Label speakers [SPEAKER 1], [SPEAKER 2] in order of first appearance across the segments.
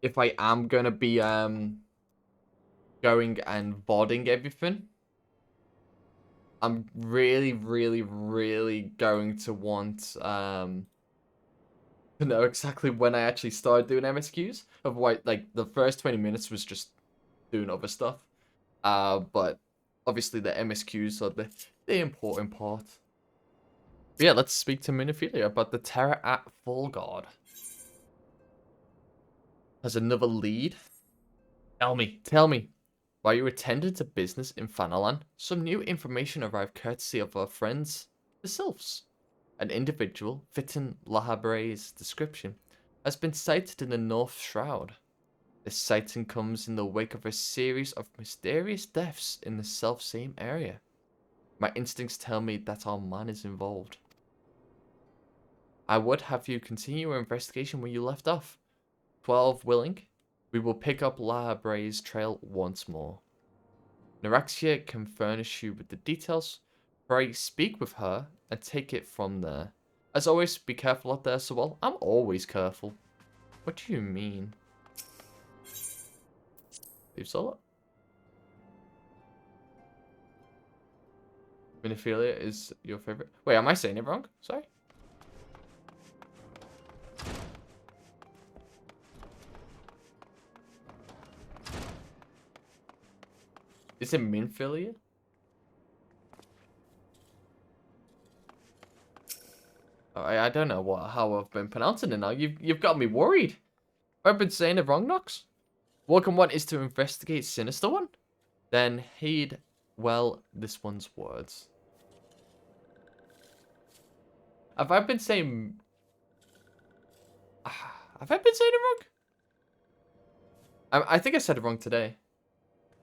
[SPEAKER 1] if I am gonna be going and boarding everything, I'm really, really, really going to want to know exactly when I actually started doing MSQs. Otherwise, like the first 20 minutes was just doing other stuff. But obviously the MSQs are the important part. But yeah, let's speak to Minophilia about the terror at Fallgourd. Has another lead? Tell me. While you attended to business in Fanalan, some new information arrived courtesy of our friends, the Sylphs. An individual fitting Lahabre's description has been sighted in the North Shroud. This sighting comes in the wake of a series of mysterious deaths in the self-same area. My instincts tell me that our man is involved. I would have you continue your investigation where you left off. 12 willing, we will pick up Lahabre's trail once more. Naraxia can furnish you with the details, pray speak with her, and take it from there. As always, be careful out there, Sewell. I'm always careful. What do you mean? Leave solo? Minophilia is your favorite? Wait, am I saying it wrong? Sorry? Is it Minphilia? I don't know how I've been pronouncing it now. You've got me worried. I've been saying it wrong, Nox. Welcome one is to investigate Sinister One? Then heed well this one's words. Have I been saying... Have I been saying it wrong? I think I said it wrong today.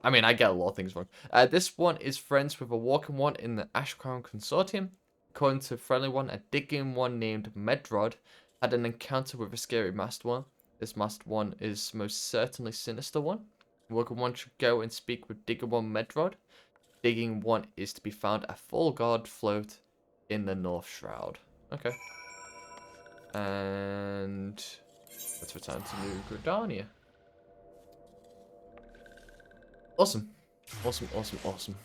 [SPEAKER 1] I mean, I get a lot of things wrong. This one is friends with a walking one in the Ashcrown Consortium. According to friendly one, a digging one named Medrod had an encounter with a scary masked one. This masked one is most certainly Sinister One. Walking one should go and speak with Digger One Medrod. Digging one is to be found at Fallgourd float in the North Shroud. Okay. And let's return to New Gridania. Awesome. Awesome.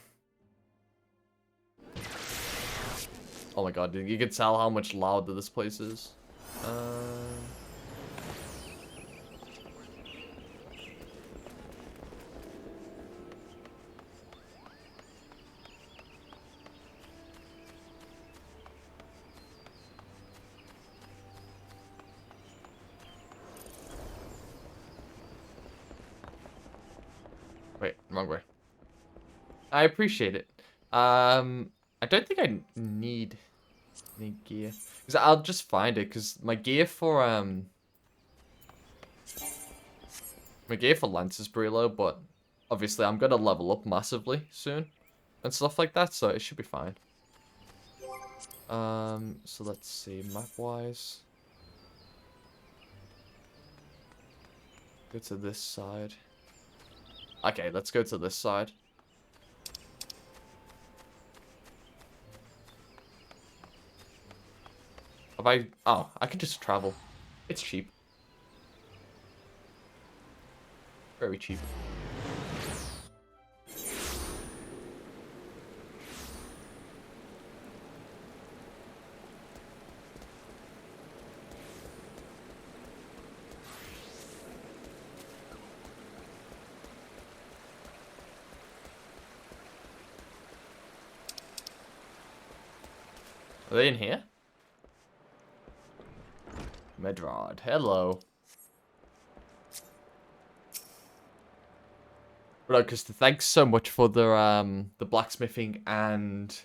[SPEAKER 1] Oh my god, you can tell how much louder this place is. Wait, wrong way. I appreciate it. I don't think I need any gear. Because I'll just find it, because my gear for Lance is pretty low, but obviously I'm gonna level up massively soon and stuff like that, so it should be fine. So let's see, map-wise. Go to this side. Okay, let's go to this side. Oh, I can just travel. It's cheap. Very cheap. Are they in here? Medrod, hello. Because thanks so much for the blacksmithing and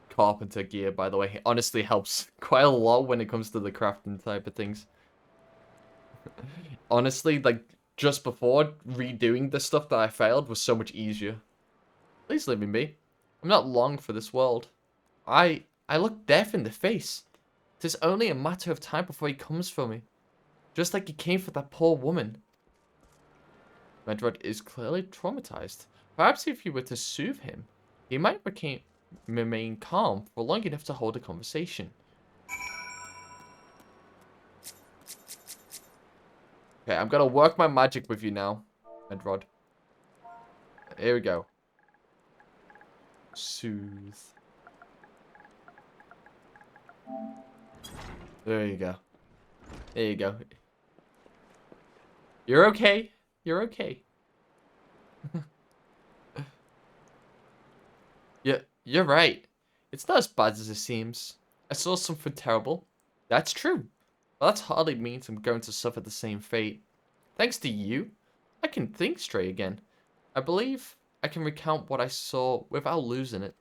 [SPEAKER 1] carpenter gear, by the way. It honestly helps quite a lot when it comes to the crafting type of things. Honestly, like, just before, redoing the stuff that I failed was so much easier. Please let me be. I'm not long for this world. I look death in the face. It is only a matter of time before he comes for me. Just like he came for that poor woman. Medrod is clearly traumatized. Perhaps if you were to soothe him, he might remain calm for long enough to hold a conversation. Okay, I'm gonna work my magic with you now, Medrod. Here we go. Soothe. There you go. There you go. You're okay. You're okay. Yeah, you're right. It's not as bad as it seems. I saw something terrible. That's true. But that hardly means I'm going to suffer the same fate. Thanks to you, I can think straight again. I believe I can recount what I saw without losing it.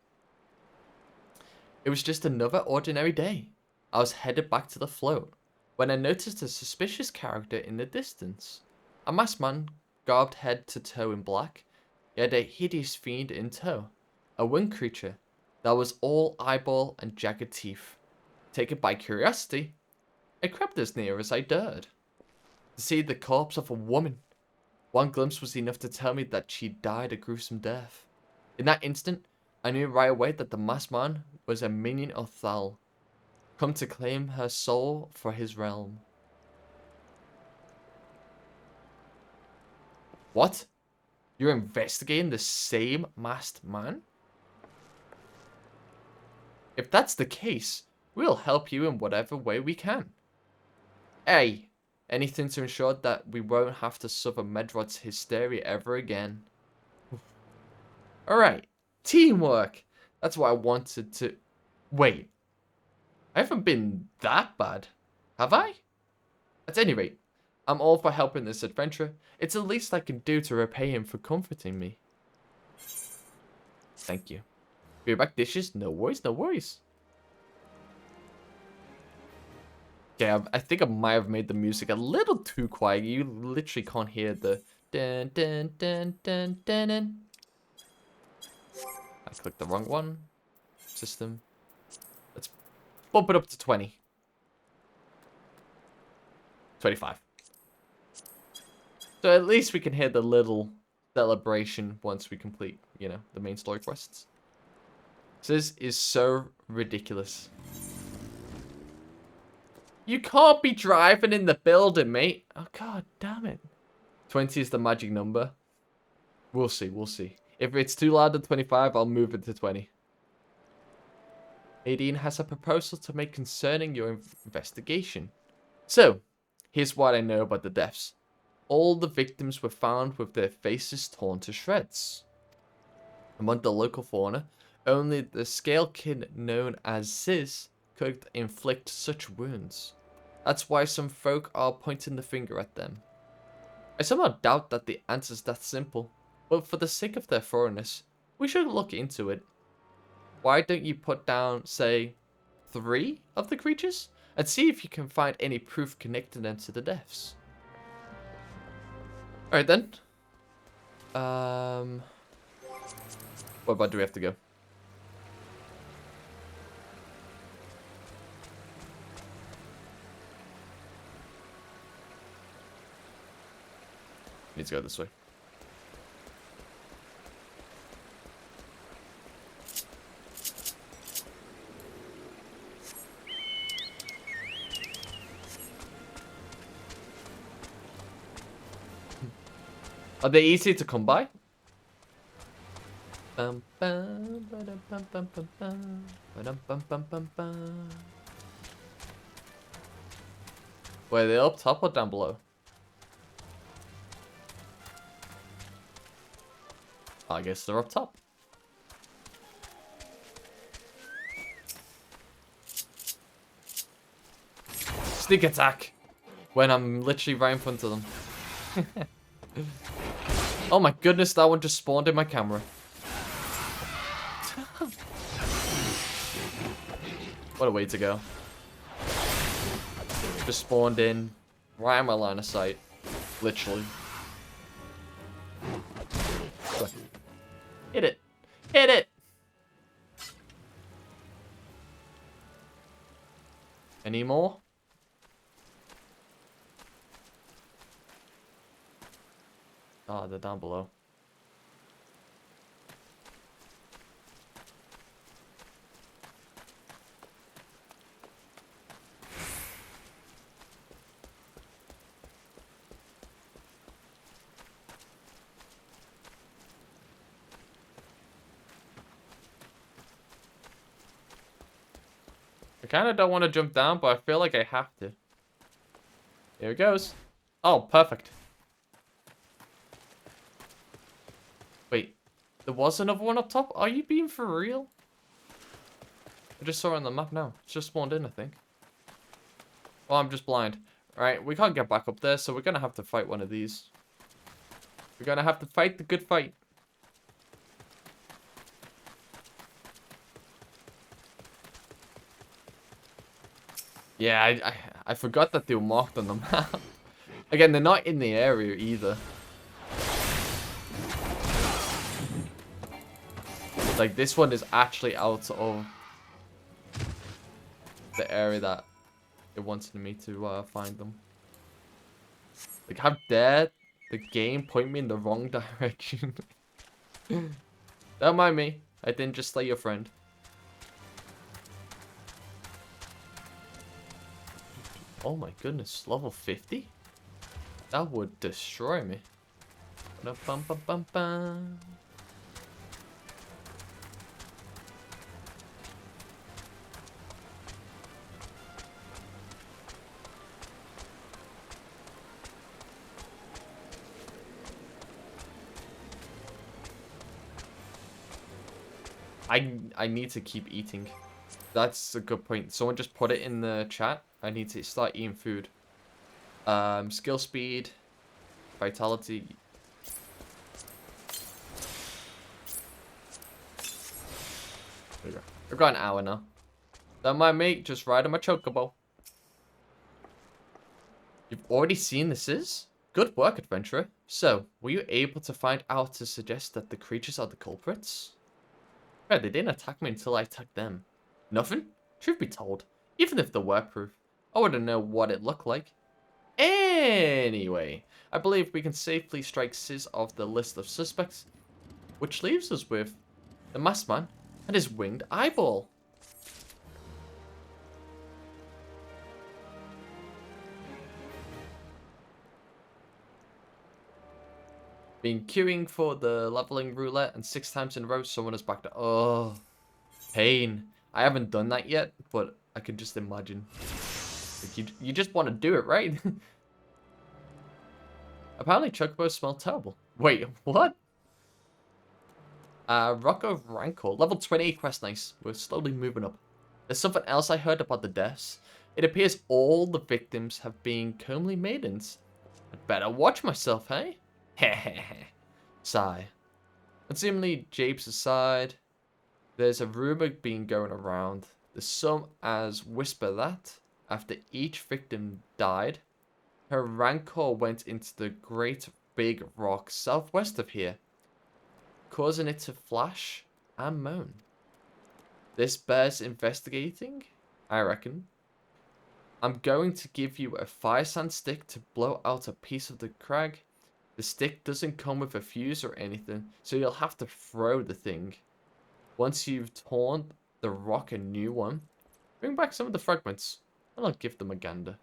[SPEAKER 1] It was just another ordinary day. I was headed back to the float when I noticed a suspicious character in the distance. A masked man, garbed head to toe in black. He had a hideous fiend in tow. A winged creature that was all eyeball and jagged teeth. Taken by curiosity, I crept as near as I dared. To see the corpse of a woman. One glimpse was enough to tell me that she died a gruesome death. In that instant, I knew right away that the masked man was a minion of Thal, come to claim her soul for his realm. What? You're investigating the same masked man? If that's the case, we'll help you in whatever way we can. Hey, anything to ensure that we won't have to suffer Medrod's hysteria ever again. Alright, teamwork. That's what I wanted to... Wait, I haven't been that bad, have I? At any rate, I'm all for helping this adventurer. It's the least I can do to repay him for comforting me. Thank you. Be back dishes? No worries, no worries. Okay, I think I might have made the music a little too quiet. You literally can't hear the dun dun dun dun dun dun. I clicked the wrong one. System. Let's bump it up to 20. 25. So at least we can hear the little celebration once we complete, you know, the main story quests. This is so ridiculous. You can't be driving in the building, mate. Oh, god damn it. 20 is the magic number. We'll see, we'll see. If it's too loud at 25, I'll move it to 20. Nadine has a proposal to make concerning your investigation. So, here's what I know about the deaths. All the victims were found with their faces torn to shreds. Among the local fauna, only the scalekin known as Ziz could inflict such wounds. That's why some folk are pointing the finger at them. I somehow doubt that the answer's that simple, but for the sake of their thoroughness, we should look into it. Why don't you put down, say, 3 of the creatures, and see if you can find any proof connecting them to the deaths. Alright then. What about do we have to go? Need to go this way. Are they easy to come by? Were they up top or down below? I guess they're up top. Sneak attack! When I'm literally right in front of them. Oh my goodness, that one just spawned in my camera. What a way to go. Just spawned in right in my line of sight. Literally. Hit it. Hit it! Any more? Oh, they're down below. kind of don't want to jump down, but I feel like I have to. Here it goes. Oh, perfect. Wait, there was another one up top? Are you being for real? I just saw it on the map now. It's just spawned in, I think. Oh, I'm just blind. Alright, we can't get back up there, so we're going to have to fight one of these. We're going to have to fight the good fight. Yeah, I forgot that they were marked on the map. Again, they're not in the area either. Like, this one is actually out of the area that it wanted me to find them. Like, how dare the game point me in the wrong direction? Don't mind me. I didn't just slay your friend. Oh my goodness, level 50? That would destroy me. Ba-dum-bum-bum-bum. I need to keep eating. That's a good point. Someone just put it in the chat. I need to start eating food. Skill speed, vitality. There we go. I've got an hour now. Don't mind me, just riding my chocobo. You've already seen this is? Good work, adventurer. So, were you able to find out to suggest that the creatures are the culprits? Yeah, they didn't attack me until I attacked them. Nothing? Truth be told, even if they were proof, I wouldn't know what it looked like. Anyway, I believe we can safely strike Sis off the list of suspects, which leaves us with the masked man and his winged eyeball. Been queuing for the leveling roulette, and 6 times in a row someone has backed up. Oh, pain. I haven't done that yet, but I can just imagine. Like you just want to do it, right? Apparently chocobos smell terrible. Wait, what? Rock of Rancor. Level 28 quest, nice. We're slowly moving up. There's something else I heard about the deaths. It appears all the victims have been comely maidens. I'd better watch myself, hey? Hehehe. Sigh. And seemingly japes aside, there's a rumor being going around. There's some as whisper that, after each victim died, her rancor went into the great big rock southwest of here, causing it to flash and moan. This bears investigating, I reckon. I'm going to give you a fire sand stick to blow out a piece of the crag. The stick doesn't come with a fuse or anything, so you'll have to throw the thing. Once you've torn the rock a new one, bring back some of the fragments, and I'll give them a gander.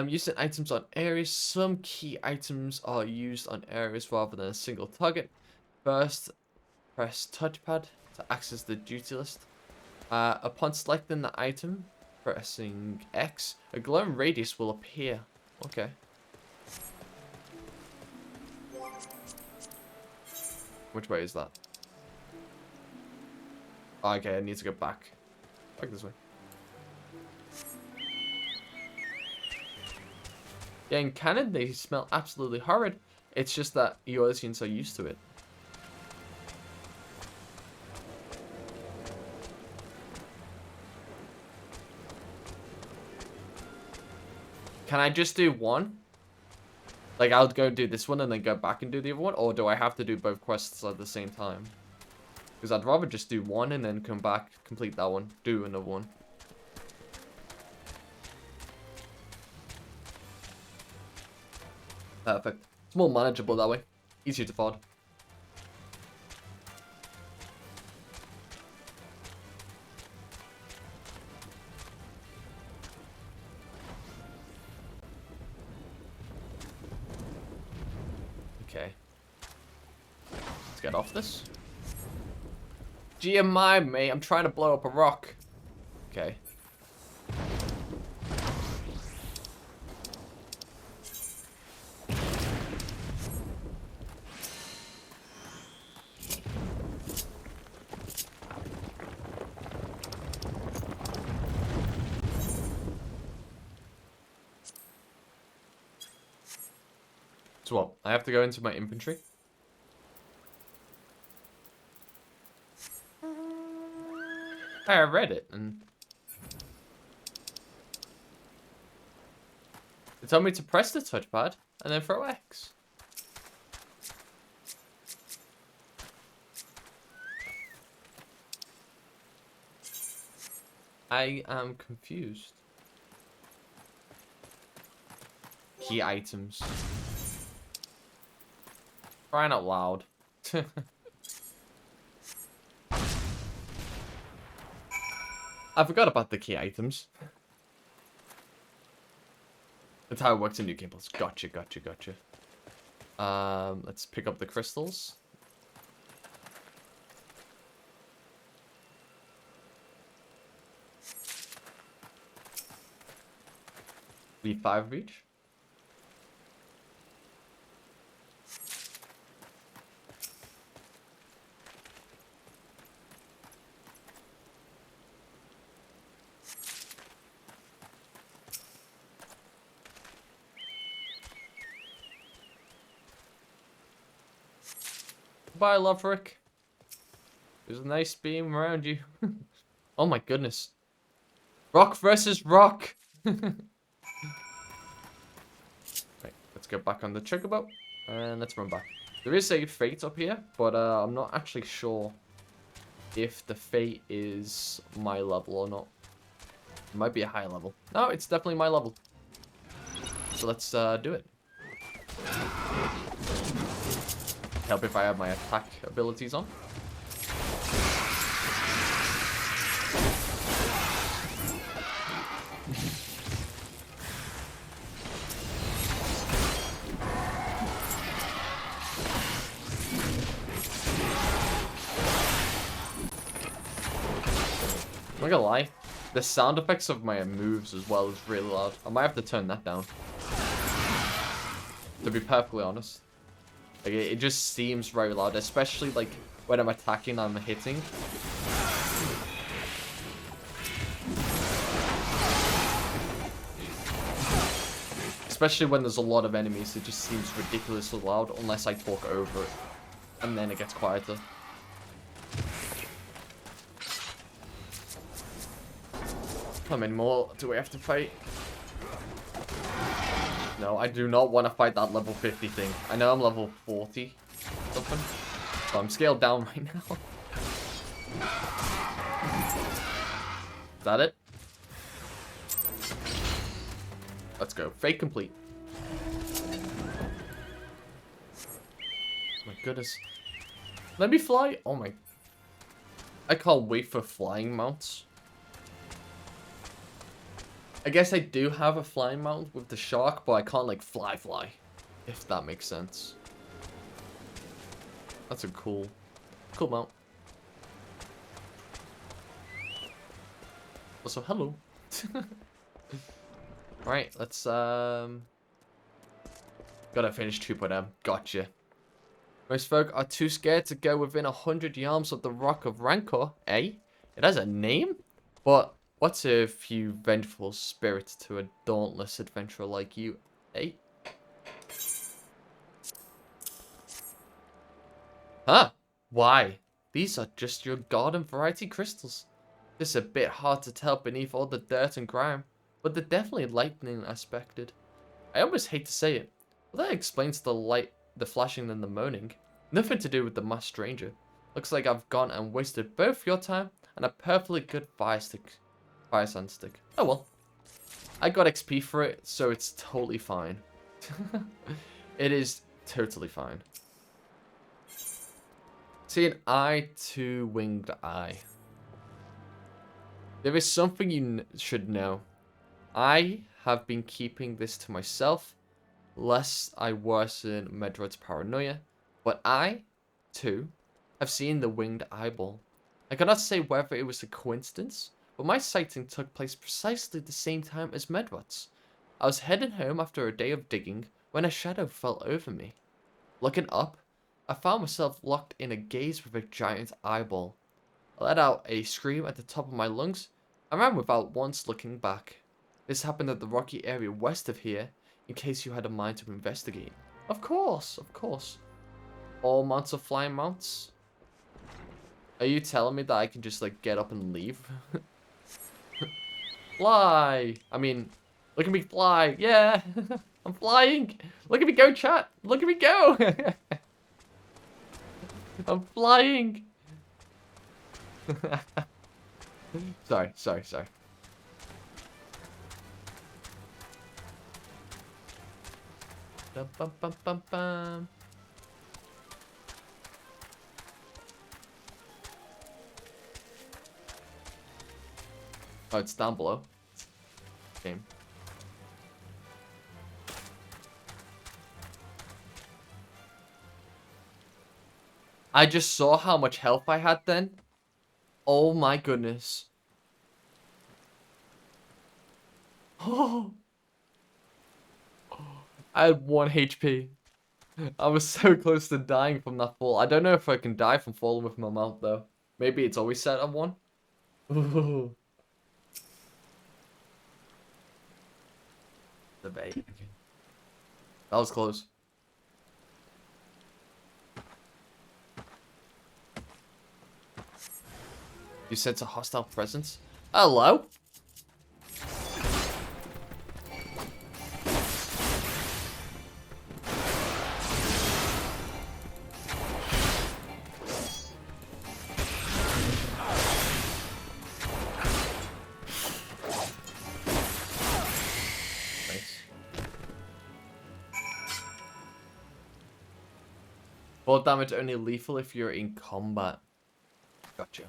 [SPEAKER 1] Using items on areas. Some key items are used on areas rather than a single target. First, press touchpad to access the duty list. Upon selecting the item, pressing X, a glowing radius will appear. Okay. Which way is that? Oh, okay, I need to go back. Back this way. Yeah, in Canada, they smell absolutely horrid. It's just that Eurasians are used to it. Can I just do one? Like, I'll go do this one and then go back and do the other one? Or do I have to do both quests at the same time? Because I'd rather just do one and then come back, complete that one, do another one. Perfect. It's more manageable that way. Easier to fod. Okay. Let's get off this. Gee, mind, mate. I'm trying to blow up a rock. Okay. So what? I have to go into my inventory? I read it, and it told me to press the touchpad, and then throw X. I am confused. Key items. Crying out loud. I forgot about the key items. That's how it works in New Game Plus. Gotcha. Let's pick up the crystals. Leave 5 of each. Goodbye, Loverick. It was nice being around you. Oh my goodness. Rock versus rock. Right, let's go back on the trigger boat. And let's run back. There is a fate up here, but I'm not actually sure if the fate is my level or not. It might be a high level. No, it's definitely my level. So let's do it. Help if I have my attack abilities on. I'm not gonna lie, the sound effects of my moves as well is really loud. I might have to turn that down. To be perfectly honest. Like, it just seems very loud, especially like when I'm attacking and I'm hitting. Especially when there's a lot of enemies, it just seems ridiculously loud unless I talk over it. And then it gets quieter. How many more do we have to fight? No, I do not want to fight that level 50 thing. I know I'm level 40 something. So I'm scaled down right now. Is that it? Let's go. Fate complete. My goodness. Let me fly. Oh my. I can't wait for flying mounts. I guess I do have a flying mount with the shark, but I can't like fly. If that makes sense. That's a cool mount. Also, hello. Right, let's gotta finish 2.0. Gotcha. Most folk are too scared to go within 100 yards of the Rock of Rancor, eh? It has a name? But what's a few vengeful spirits to a dauntless adventurer like you, eh? Huh? Why? These are just your garden variety crystals. This is a bit hard to tell beneath all the dirt and grime, but they're definitely lightning aspected. I almost hate to say it, but that explains the light, the flashing and the moaning. Nothing to do with the masked stranger. Looks like I've gone and wasted both your time and a perfectly good fire sand stick. Oh well. I got XP for it, so it's totally fine. It is totally fine. See an eye to winged eye. There is something you should know. I have been keeping this to myself, lest I worsen Medrod's paranoia, but I, too, have seen the winged eyeball. I cannot say whether it was a coincidence, but my sighting took place precisely the same time as Medrod's. I was heading home after a day of digging when a shadow fell over me. Looking up, I found myself locked in a gaze with a giant eyeball. I let out a scream at the top of my lungs and ran without once looking back. This happened at the rocky area west of here, in case you had a mind to investigate. Of course, of course. All mounts are flying mounts. Are you telling me that I can just, like, get up and leave? Fly! I mean, look at me fly. Yeah! I'm flying! Look at me go, chat! Look at me go! I'm flying! Sorry. Bum, bum, bum, bum, bum. Oh, it's down below. Game. I just saw how much health I had then. Oh my goodness. Oh. I had 1 HP. I was so close to dying from that fall. I don't know if I can die from falling with my mount though. Maybe it's always set at 1. Ooh. The bait. That was close. You sense a hostile presence? Hello? Fall damage only lethal if you're in combat. Gotcha.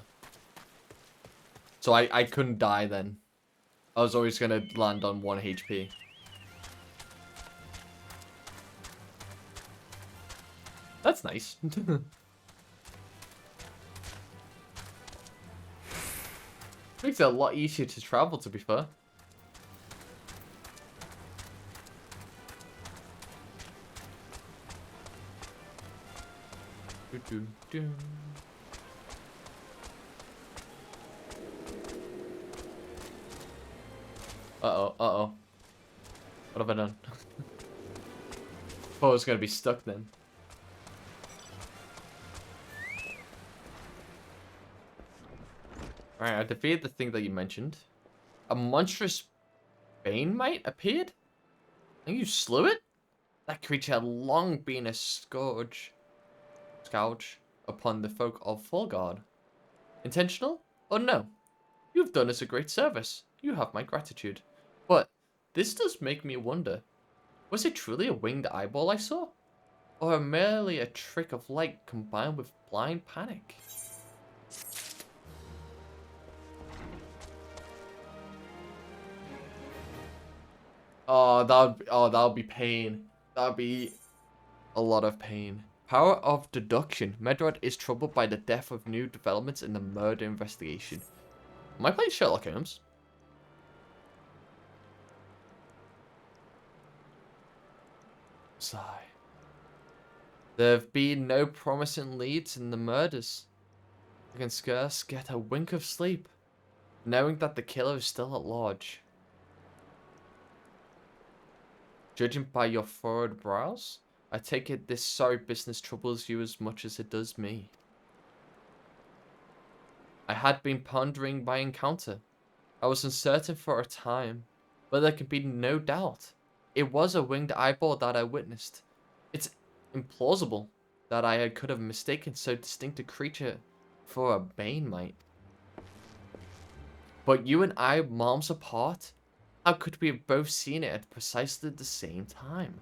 [SPEAKER 1] So I couldn't die then. I was always gonna land on 1 HP. That's nice. Makes it a lot easier to travel, to be fair. Uh-oh. What have I done? Thought I was gonna be stuck then. Alright, I defeated the thing that you mentioned. A monstrous bane mite appeared? And you slew it? That creature had long been a scourge upon the folk of Fallgourd. Intentional? Or no? You've done us a great service. You have my gratitude. But this does make me wonder. Was it truly a winged eyeball I saw? Or merely a trick of light combined with blind panic? Oh, that would be pain. That would be a lot of pain. Power of deduction. Medrod is troubled by the death of new developments in the murder investigation. Am I playing Sherlock Holmes? Sigh. There have been no promising leads in the murders. I can scarce get a wink of sleep, knowing that the killer is still at large. Judging by your furrowed brows, I take it this sorry business troubles you as much as it does me. I had been pondering my encounter. I was uncertain for a time, but there can be no doubt. It was a winged eyeball that I witnessed. It's implausible that I could have mistaken so distinct a creature for a bane mite. But you and I miles apart? How could we have both seen it at precisely the same time?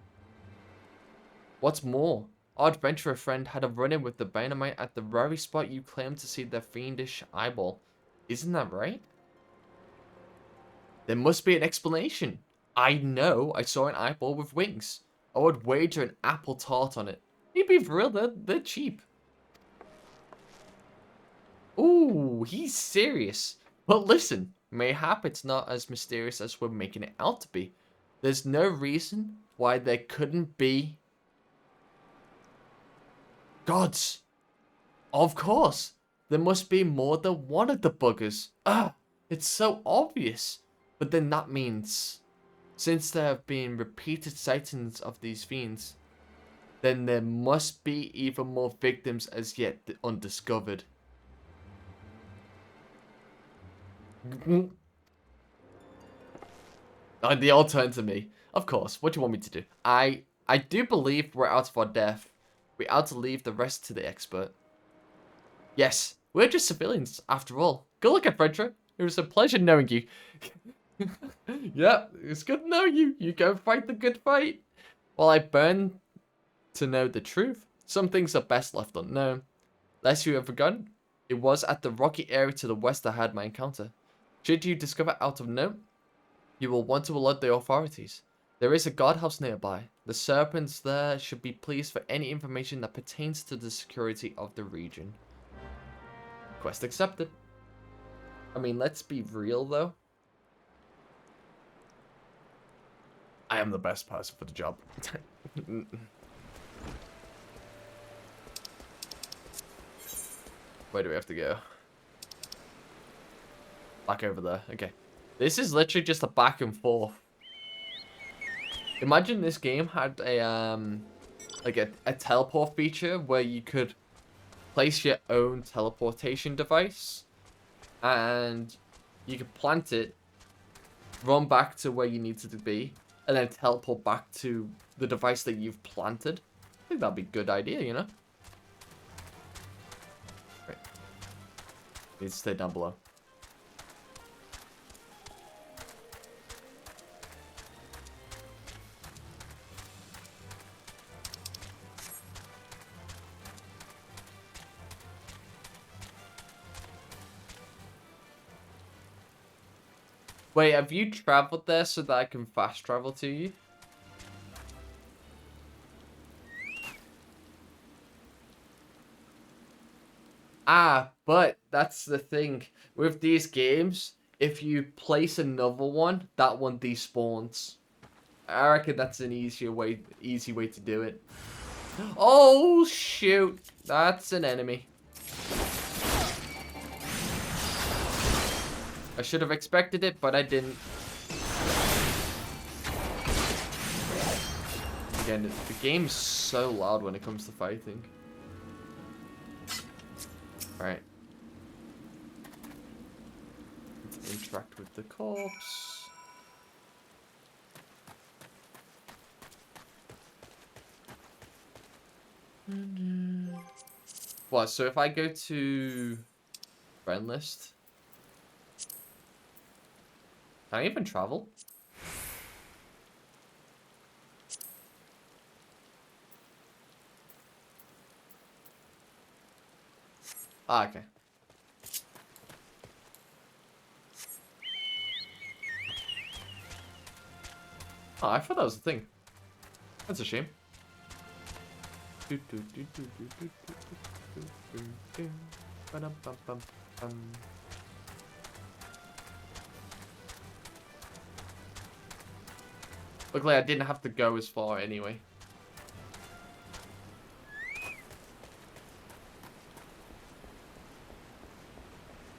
[SPEAKER 1] What's more, our adventurer friend had a run-in with the bane mite at the very spot you claimed to see their fiendish eyeball. Isn't that right? There must be an explanation. I know I saw an eyeball with wings. I would wager an apple tart on it. You'd be for real, they're cheap. Ooh, he's serious. But listen, mayhap it's not as mysterious as we're making it out to be. There's no reason why there couldn't be gods. Of course, there must be more than one of the buggers. It's so obvious. But then that means, since there have been repeated sightings of these fiends, then there must be even more victims as yet undiscovered. They all turn to me. Of course, what do you want me to do? I do believe we're out of our depth. We ought to leave the rest to the expert. Yes, we're just civilians, after all. Good luck, adventurer. It was a pleasure knowing you. Yep, it's good knowing you. You go fight the good fight. While I burn to know the truth, some things are best left unknown. Lest you have forgotten, it was at the rocky area to the west I had my encounter. Should you discover out of note, you will want to alert the authorities. There is a guardhouse nearby. The serpents there should be pleased for any information that pertains to the security of the region. Quest accepted. I mean, let's be real though. I am the best person for the job. Where do we have to go? Back over there. Okay. This is literally just a back and forth. Imagine this game had a like a teleport feature where you could place your own teleportation device and you could plant it, run back to where you needed to be, and then teleport back to the device that you've planted. I think that'd be a good idea, you know? Right. Need to stay down below. Wait, have you traveled there so that I can fast travel to you? But that's the thing. With these games, if you place another one, that one despawns. I reckon that's an easy way to do it. Oh, shoot. That's an enemy. I should have expected it, but I didn't. Again, the game's so loud when it comes to fighting. Alright. Let's interact with the corpse. What, so if I go to friend list, can I even travel? Okay. Oh, I thought that was a thing. That's a shame. Luckily, I didn't have to go as far anyway.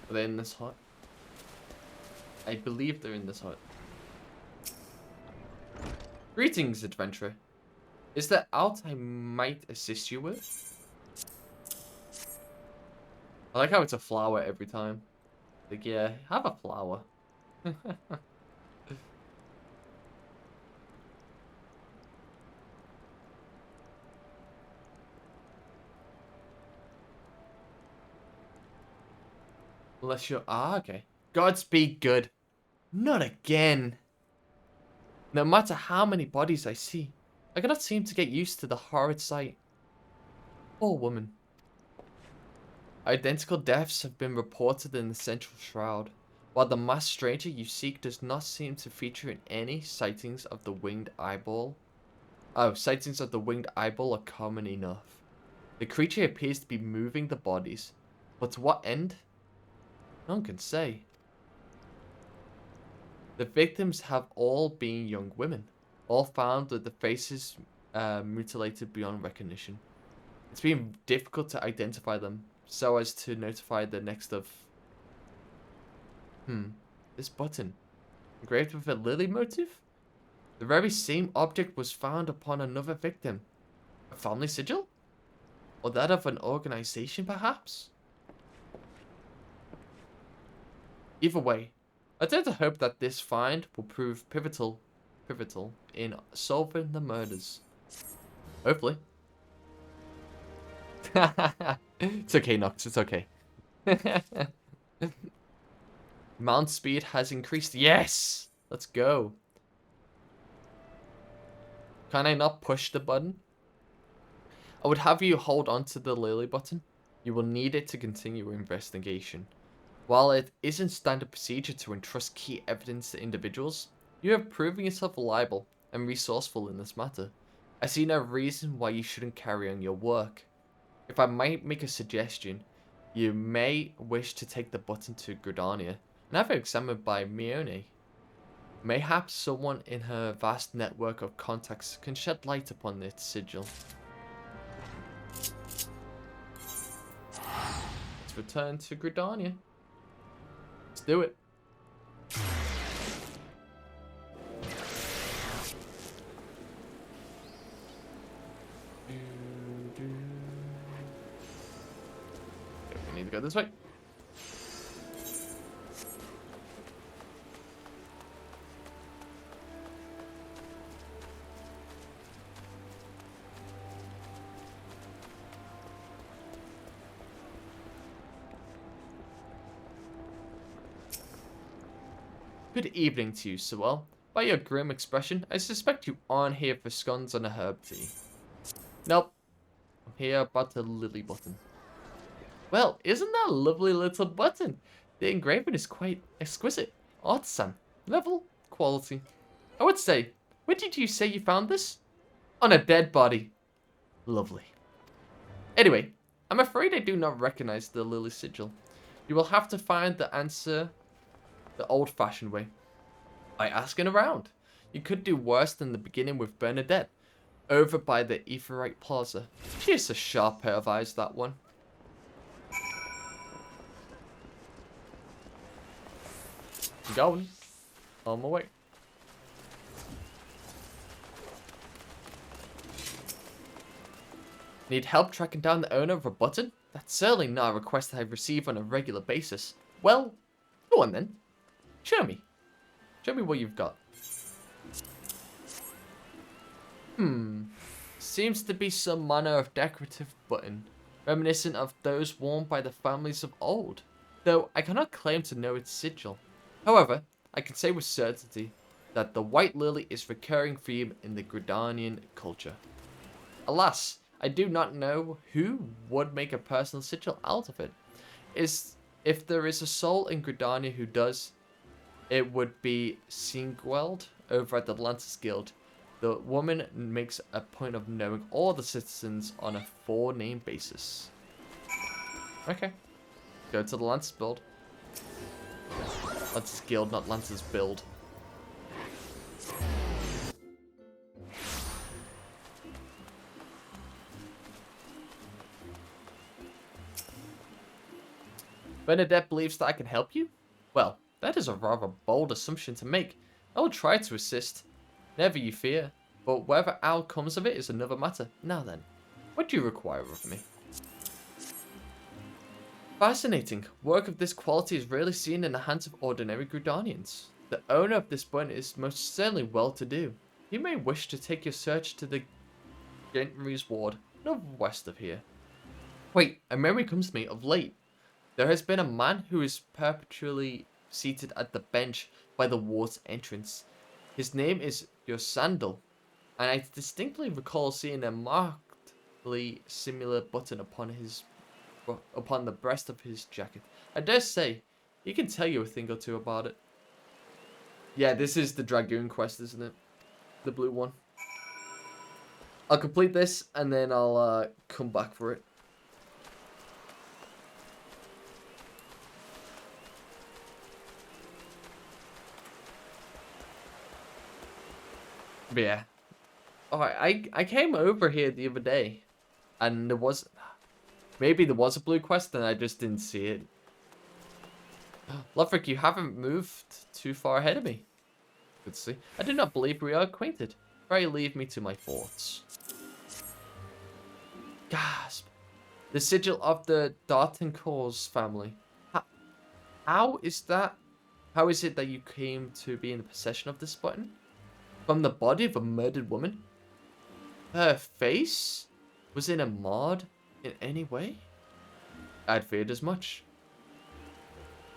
[SPEAKER 1] Are they in this hut? I believe they're in this hut. Greetings, adventurer. Is there aught I might assist you with? I like how it's a flower every time. Like, yeah, have a flower. Unless you're... okay. Godspeed good. Not again. No matter how many bodies I see, I cannot seem to get used to the horrid sight. Poor woman. Identical deaths have been reported in the central shroud, while the masked stranger you seek does not seem to feature in any sightings of the winged eyeball. Oh, sightings of the winged eyeball are common enough. The creature appears to be moving the bodies, but to what end No one can say. The victims have all been young women, all found with the faces mutilated beyond recognition. It's been difficult to identify them so as to notify the next of... This button. Engraved with a lily motif? The very same object was found upon another victim. A family sigil? Or that of an organization, perhaps? Either way, I tend to hope that this find will prove pivotal in solving the murders. Hopefully. It's okay, Nox. It's okay. Mount speed has increased. Yes! Let's go. Can I not push the button? I would have you hold on to the lily button. You will need it to continue your investigation. While it isn't standard procedure to entrust key evidence to individuals, you have proven yourself reliable and resourceful in this matter. I see no reason why you shouldn't carry on your work. If I might make a suggestion, you may wish to take the button to Gridania and have it examined by Mione. Mayhaps someone in her vast network of contacts can shed light upon its sigil. Let's return to Gridania. Let's do it. Okay, we need to go this way. Good evening to you, Sewell. By your grim expression, I suspect you aren't here for scones and a herb tea. Nope. I'm here about the lily button. Well, isn't that a lovely little button? The engraving is quite exquisite. Artisan. Level. Quality. I would say, where did you say you found this? On a dead body. Lovely. Anyway, I'm afraid I do not recognize the lily sigil. You will have to find the answer the old-fashioned way, by asking around. You could do worse than the beginning with Bernadette, over by the Etherite Plaza. She has a sharp pair of eyes, that one. I'm going. On my way. Need help tracking down the owner of a button? That's certainly not a request I receive on a regular basis. Well, go on then. Show me. Show me what you've got. Seems to be some manner of decorative button, reminiscent of those worn by the families of old, though I cannot claim to know its sigil. However, I can say with certainty that the white lily is a recurring theme in the Gridanian culture. Alas, I do not know who would make a personal sigil out of it. If there is a soul in Gridania who does, it would be Singweld over at the Lances Guild. The woman makes a point of knowing all the citizens on a 4-name basis. Okay. Go to the Lances Guild. Lances Guild, not Lances Build. Bernadette believes that I can help you? Well, that is a rather bold assumption to make. I will try to assist. Never you fear. But whatever out comes of it is another matter. Now then, what do you require of me? Fascinating. Work of this quality is rarely seen in the hands of ordinary Gridanians. The owner of this button is most certainly well-to-do. You may wish to take your search to the Gentry's Ward, northwest of here. Wait, a memory comes to me of late. There has been a man who is perpetually seated at the bench by the ward's entrance. His name is Yosandal, and I distinctly recall seeing a markedly similar button upon the breast of his jacket. I dare say, he can tell you a thing or two about it. Yeah, this is the Dragoon quest, isn't it? The blue one. I'll complete this, and then I'll come back for it. But yeah. Oh, I came over here the other day, and maybe there was a blue quest, and I just didn't see it. Lothric, you haven't moved too far ahead of me. Good to see. I do not believe we are acquainted. Pray leave me to my thoughts. Gasp. The sigil of the Dartincourt's family. How is that? How is it that you came to be in possession of this button? From the body of a murdered woman? Her face? Was it marred in any way? I'd feared as much.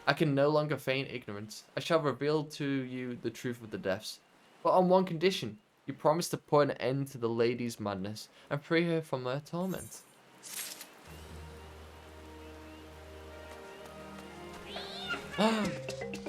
[SPEAKER 1] I can no longer feign ignorance. I shall reveal to you the truth of the deaths. But on one condition. You promise to put an end to the lady's madness and free her from her torment.